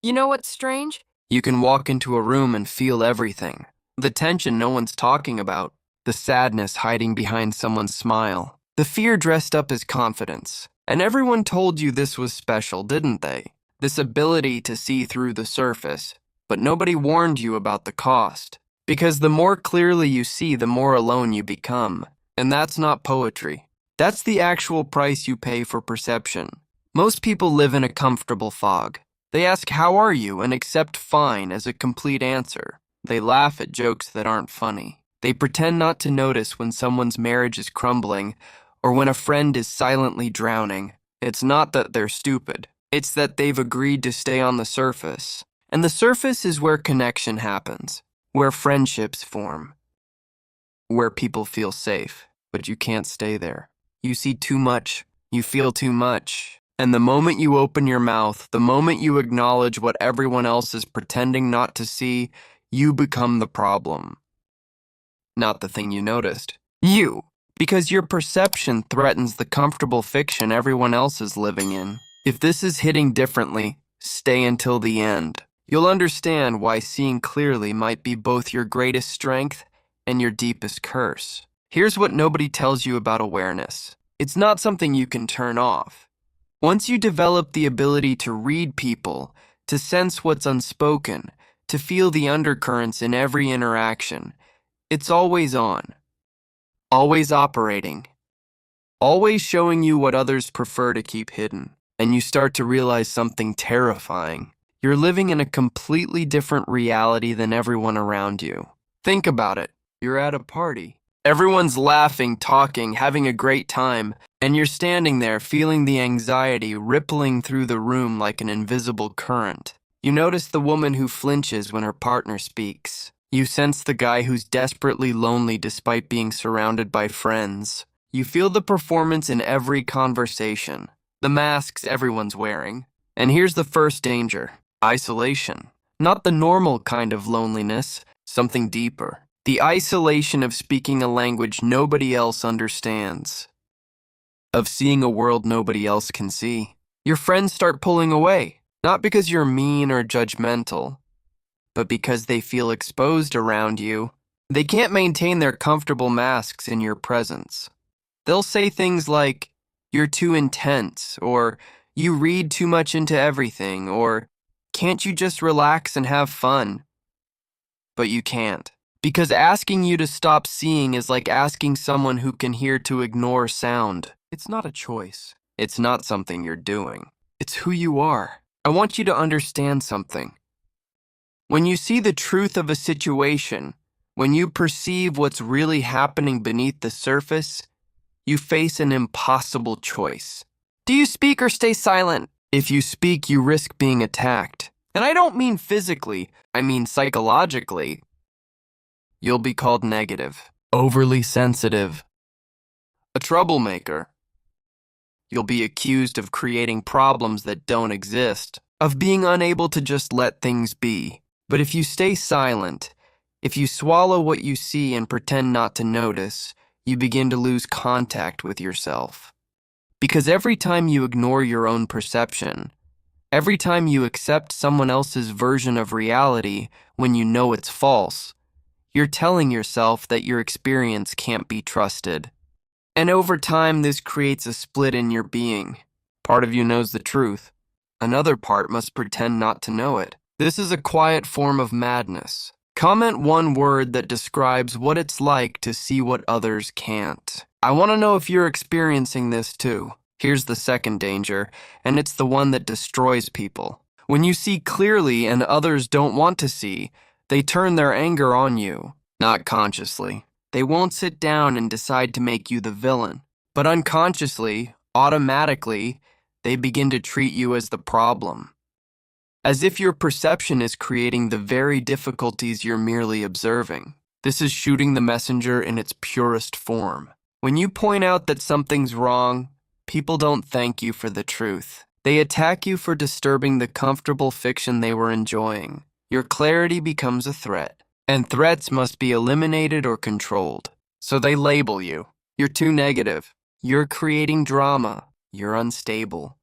You know what's strange? You can walk into a room and feel everything. The tension no one's talking about, the sadness hiding behind someone's smile, the fear dressed up as confidence. And everyone told you this was special, didn't they? This ability to see through the surface. But nobody warned you about the cost. Because the more clearly you see, the more alone you become. And that's not poetry. That's the actual price you pay for perception. Most people live in a comfortable fog. They ask, "How are you?" and accept "fine" as a complete answer. They laugh at jokes that aren't funny. They pretend not to notice when someone's marriage is crumbling or when a friend is silently drowning. It's not that they're stupid. It's that they've agreed to stay on the surface. And the surface is where connection happens, where friendships form, where people feel safe. But you can't stay there. You see too much. You feel too much. And the moment you open your mouth, the moment you acknowledge what everyone else is pretending not to see, you become the problem. Not the thing you noticed. You. Because your perception threatens the comfortable fiction everyone else is living in. If this is hitting differently, stay until the end. You'll understand why seeing clearly might be both your greatest strength and your deepest curse. Here's what nobody tells you about awareness. It's not something you can turn off. Once you develop the ability to read people, to sense what's unspoken, to feel the undercurrents in every interaction, it's always on, always operating, always showing you what others prefer to keep hidden. And you start to realize something terrifying. You're living in a completely different reality than everyone around you. Think about it. You're at a party. Everyone's laughing, talking, having a great time, and you're standing there feeling the anxiety rippling through the room like an invisible current. You notice the woman who flinches when her partner speaks. You sense the guy who's desperately lonely despite being surrounded by friends. You feel the performance in every conversation, the masks everyone's wearing. And here's the first danger: isolation. Not the normal kind of loneliness, something deeper. The isolation of speaking a language nobody else understands. Of seeing a world nobody else can see. Your friends start pulling away, not because you're mean or judgmental, but because they feel exposed around you. They can't maintain their comfortable masks in your presence. They'll say things like, "You're too intense," or "You read too much into everything," or "Can't you just relax and have fun?" But you can't. Because asking you to stop seeing is like asking someone who can hear to ignore sound. It's not a choice. It's not something you're doing. It's who you are. I want you to understand something. When you see the truth of a situation, when you perceive what's really happening beneath the surface, you face an impossible choice. Do you speak or stay silent? If you speak, you risk being attacked. And I don't mean physically, I mean psychologically. You'll be called negative, overly sensitive, a troublemaker. You'll be accused of creating problems that don't exist, of being unable to just let things be. But if you stay silent, if you swallow what you see and pretend not to notice, you begin to lose contact with yourself. Because every time you ignore your own perception, every time you accept someone else's version of reality when you know it's false, you're telling yourself that your experience can't be trusted. And over time, this creates a split in your being. Part of you knows the truth. Another part must pretend not to know it. This is a quiet form of madness. Comment one word that describes what it's like to see what others can't. I want to know if you're experiencing this too. Here's the second danger, and it's the one that destroys people. When you see clearly and others don't want to see, they turn their anger on you, not consciously. They won't sit down and decide to make you the villain, but unconsciously, automatically, they begin to treat you as the problem. As if your perception is creating the very difficulties you're merely observing. This is shooting the messenger in its purest form. When you point out that something's wrong, people don't thank you for the truth. They attack you for disturbing the comfortable fiction they were enjoying. Your clarity becomes a threat, and threats must be eliminated or controlled. So they label you. You're too negative. You're creating drama. You're unstable.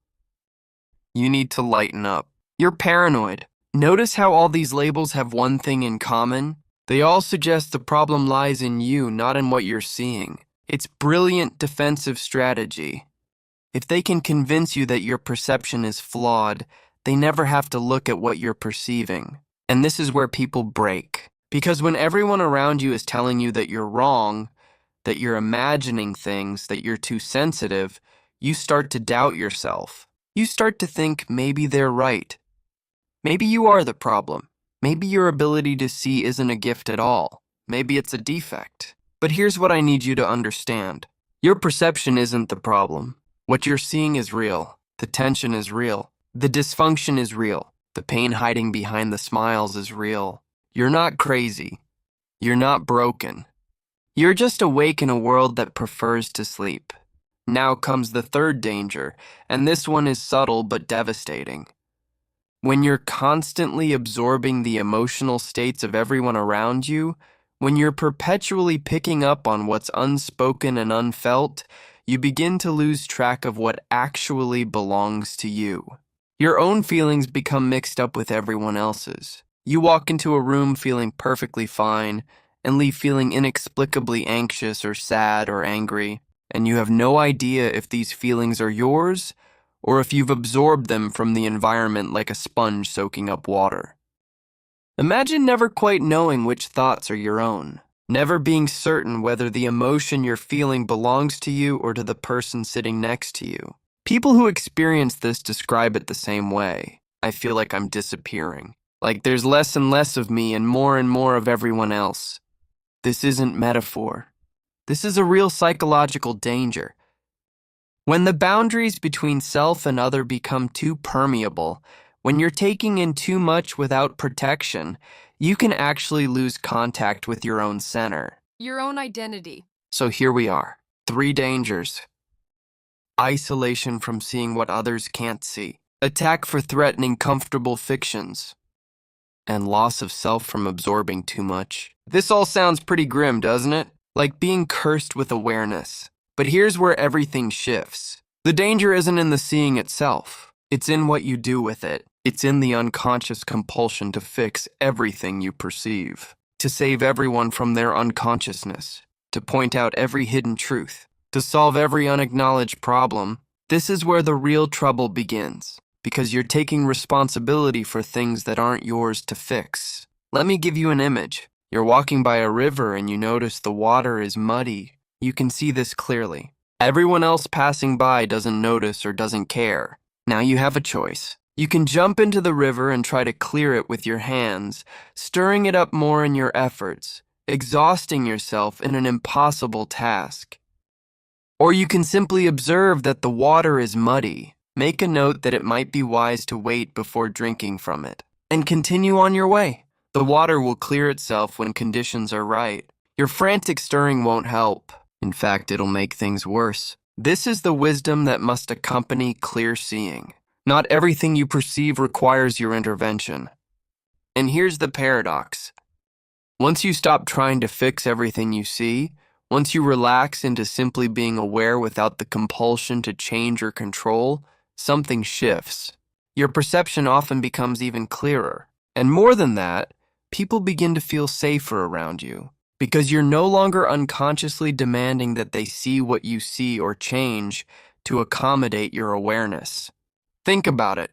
You need to lighten up. You're paranoid. Notice how all these labels have one thing in common? They all suggest the problem lies in you, not in what you're seeing. It's brilliant defensive strategy. If they can convince you that your perception is flawed, they never have to look at what you're perceiving. And this is where people break. Because when everyone around you is telling you that you're wrong, that you're imagining things, that you're too sensitive, you start to doubt yourself. You start to think maybe they're right. Maybe you are the problem. Maybe your ability to see isn't a gift at all. Maybe it's a defect. But here's what I need you to understand. Your perception isn't the problem. What you're seeing is real. The tension is real. The dysfunction is real. The pain hiding behind the smiles is real. You're not crazy. You're not broken. You're just awake in a world that prefers to sleep. Now comes the third danger, and this one is subtle but devastating. When you're constantly absorbing the emotional states of everyone around you, when you're perpetually picking up on what's unspoken and unfelt, you begin to lose track of what actually belongs to you. Your own feelings become mixed up with everyone else's. You walk into a room feeling perfectly fine and leave feeling inexplicably anxious or sad or angry, and you have no idea if these feelings are yours or if you've absorbed them from the environment like a sponge soaking up water. Imagine never quite knowing which thoughts are your own, never being certain whether the emotion you're feeling belongs to you or to the person sitting next to you. People who experience this describe it the same way. I feel like I'm disappearing, like there's less and less of me and more of everyone else. This isn't metaphor. This is a real psychological danger. When the boundaries between self and other become too permeable, when you're taking in too much without protection, you can actually lose contact with your own center. Your own identity. So here we are. 3 dangers. Isolation from seeing what others can't see. Attack for threatening comfortable fictions. And loss of self from absorbing too much. This all sounds pretty grim, doesn't it? Like being cursed with awareness. But here's where everything shifts. The danger isn't in the seeing itself. It's in what you do with it. It's in the unconscious compulsion to fix everything you perceive, to save everyone from their unconsciousness, to point out every hidden truth, to solve every unacknowledged problem. This is where the real trouble begins, because you're taking responsibility for things that aren't yours to fix. Let me give you an image. You're walking by a river and you notice the water is muddy. You can see this clearly. Everyone else passing by doesn't notice or doesn't care. Now you have a choice. You can jump into the river and try to clear it with your hands, stirring it up more in your efforts, exhausting yourself in an impossible task. Or you can simply observe that the water is muddy, make a note that it might be wise to wait before drinking from it, and continue on your way. The water will clear itself when conditions are right. Your frantic stirring won't help. In fact, it'll make things worse. This is the wisdom that must accompany clear seeing. Not everything you perceive requires your intervention. And here's the paradox. Once you stop trying to fix everything you see, once you relax into simply being aware without the compulsion to change or control, something shifts. Your perception often becomes even clearer. And more than that, people begin to feel safer around you. Because you're no longer unconsciously demanding that they see what you see or change to accommodate your awareness. Think about it.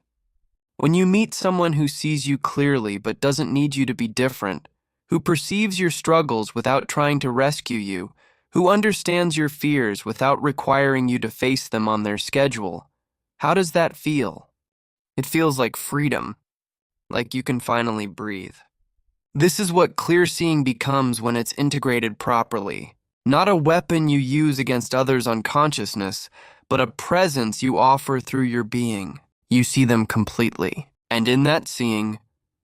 When you meet someone who sees you clearly but doesn't need you to be different, who perceives your struggles without trying to rescue you, who understands your fears without requiring you to face them on their schedule, how does that feel? It feels like freedom, like you can finally breathe. This is what clear seeing becomes when it's integrated properly. Not a weapon you use against others' unconsciousness, but a presence you offer through your being. You see them completely, and in that seeing,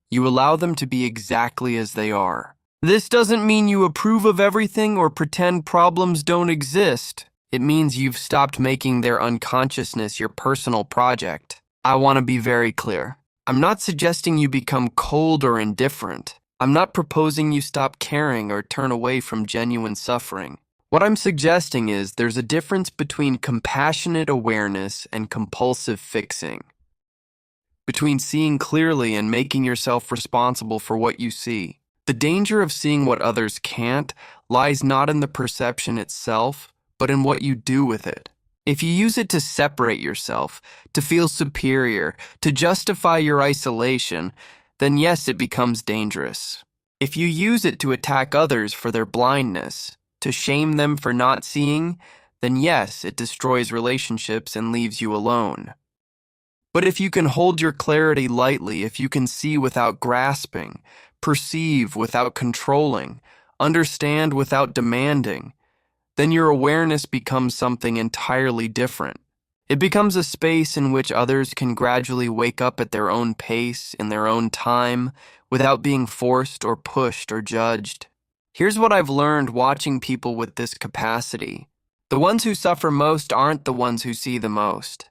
you allow them to be exactly as they are. This doesn't mean you approve of everything or pretend problems don't exist. It means you've stopped making their unconsciousness your personal project. I want to be very clear. I'm not suggesting you become cold or indifferent. I'm not proposing you stop caring or turn away from genuine suffering. What I'm suggesting is there's a difference between compassionate awareness and compulsive fixing. between seeing clearly and making yourself responsible for what you see. The danger of seeing what others can't lies not in the perception itself, but in what you do with it. If you use it to separate yourself, to feel superior, to justify your isolation, then yes, it becomes dangerous. If you use it to attack others for their blindness, to shame them for not seeing, then yes, it destroys relationships and leaves you alone. But if you can hold your clarity lightly, if you can see without grasping, perceive without controlling, understand without demanding, then your awareness becomes something entirely different. It becomes a space in which others can gradually wake up at their own pace, in their own time, without being forced or pushed or judged. Here's what I've learned watching people with this capacity. The ones who suffer most aren't the ones who see the most.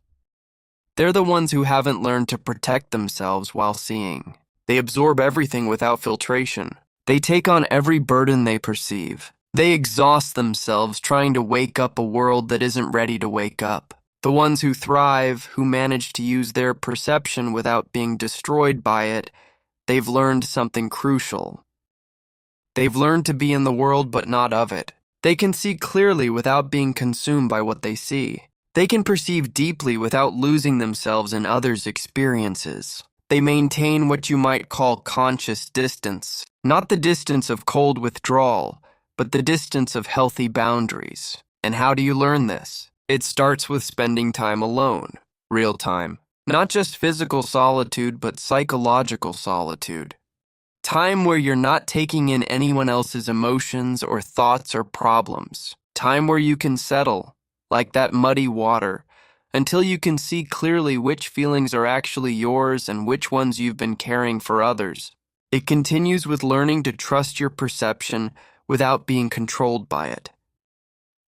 They're the ones who haven't learned to protect themselves while seeing. They absorb everything without filtration. They take on every burden they perceive. They exhaust themselves trying to wake up a world that isn't ready to wake up. The ones who thrive, who manage to use their perception without being destroyed by it, they've learned something crucial. They've learned to be in the world but not of it. They can see clearly without being consumed by what they see. They can perceive deeply without losing themselves in others' experiences. They maintain what you might call conscious distance, not the distance of cold withdrawal, but the distance of healthy boundaries. And how do you learn this? It starts with spending time alone, real time. Not just physical solitude, but psychological solitude. Time where you're not taking in anyone else's emotions or thoughts or problems. Time where you can settle, like that muddy water, until you can see clearly which feelings are actually yours and which ones you've been carrying for others. It continues with learning to trust your perception without being controlled by it.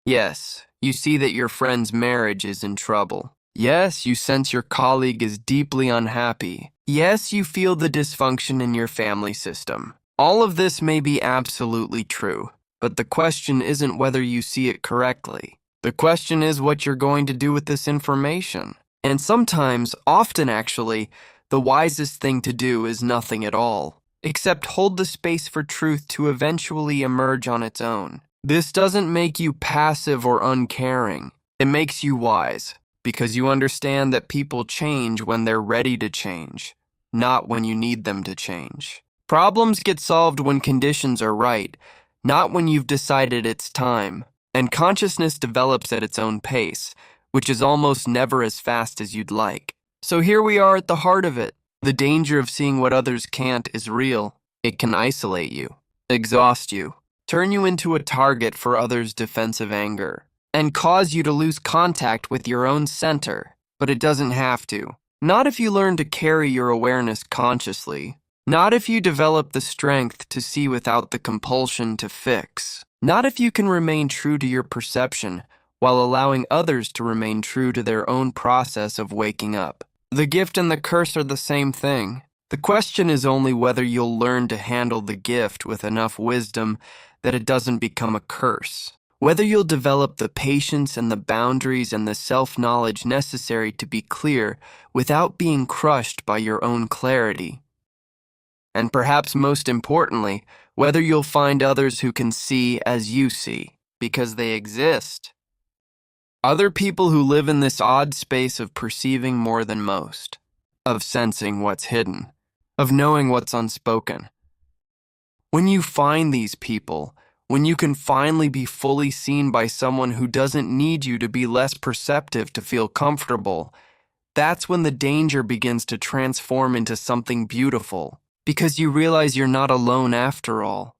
Yes, you see that your friend's marriage is in trouble. Yes, you sense your colleague is deeply unhappy. Yes, you feel the dysfunction in your family system. All of this may be absolutely true, but the question isn't whether you see it correctly. The question is what you're going to do with this information. And sometimes, often actually, the wisest thing to do is nothing at all, except hold the space for truth to eventually emerge on its own. This doesn't make you passive or uncaring. It makes you wise, because you understand that people change when they're ready to change, not when you need them to change. Problems get solved when conditions are right, not when you've decided it's time. And consciousness develops at its own pace, which is almost never as fast as you'd like. So here we are at the heart of it. The danger of seeing what others can't is real. It can isolate you, exhaust you, turn you into a target for others' defensive anger, and cause you to lose contact with your own center. But it doesn't have to. Not if you learn to carry your awareness consciously. Not if you develop the strength to see without the compulsion to fix. Not if you can remain true to your perception while allowing others to remain true to their own process of waking up. The gift and the curse are the same thing. The question is only whether you'll learn to handle the gift with enough wisdom that it doesn't become a curse. Whether you'll develop the patience and the boundaries and the self-knowledge necessary to be clear without being crushed by your own clarity. And perhaps most importantly, whether you'll find others who can see as you see, because they exist. Other people who live in this odd space of perceiving more than most, of sensing what's hidden, of knowing what's unspoken. When you find these people, when you can finally be fully seen by someone who doesn't need you to be less perceptive to feel comfortable, that's when the danger begins to transform into something beautiful. Because you realize you're not alone after all.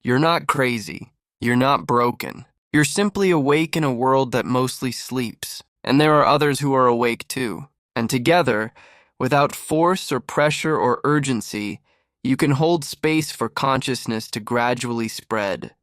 You're not crazy. You're not broken. You're simply awake in a world that mostly sleeps. And there are others who are awake too. And together, without force or pressure or urgency, you can hold space for consciousness to gradually spread.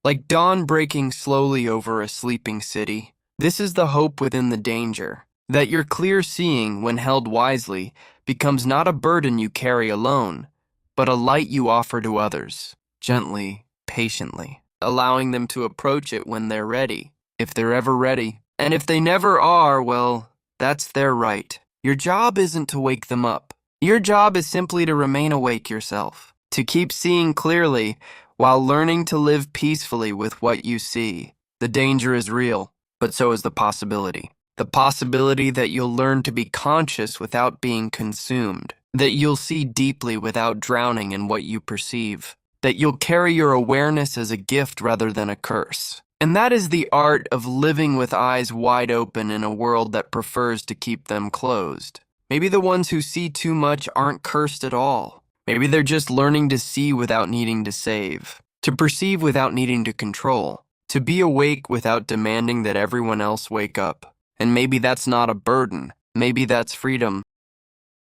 Like dawn breaking slowly over a sleeping city, this is the hope within the danger. That your clear seeing, when held wisely, becomes not a burden you carry alone, but a light you offer to others, gently, patiently, allowing them to approach it when they're ready, if they're ever ready. And if they never are, well, that's their right. Your job isn't to wake them up. Your job is simply to remain awake yourself, to keep seeing clearly while learning to live peacefully with what you see. The danger is real, but so is the possibility. The possibility that you'll learn to be conscious without being consumed, that you'll see deeply without drowning in what you perceive, that you'll carry your awareness as a gift rather than a curse. And that is the art of living with eyes wide open in a world that prefers to keep them closed. Maybe the ones who see too much aren't cursed at all. Maybe they're just learning to see without needing to save, to perceive without needing to control, to be awake without demanding that everyone else wake up. And maybe that's not a burden. Maybe that's freedom.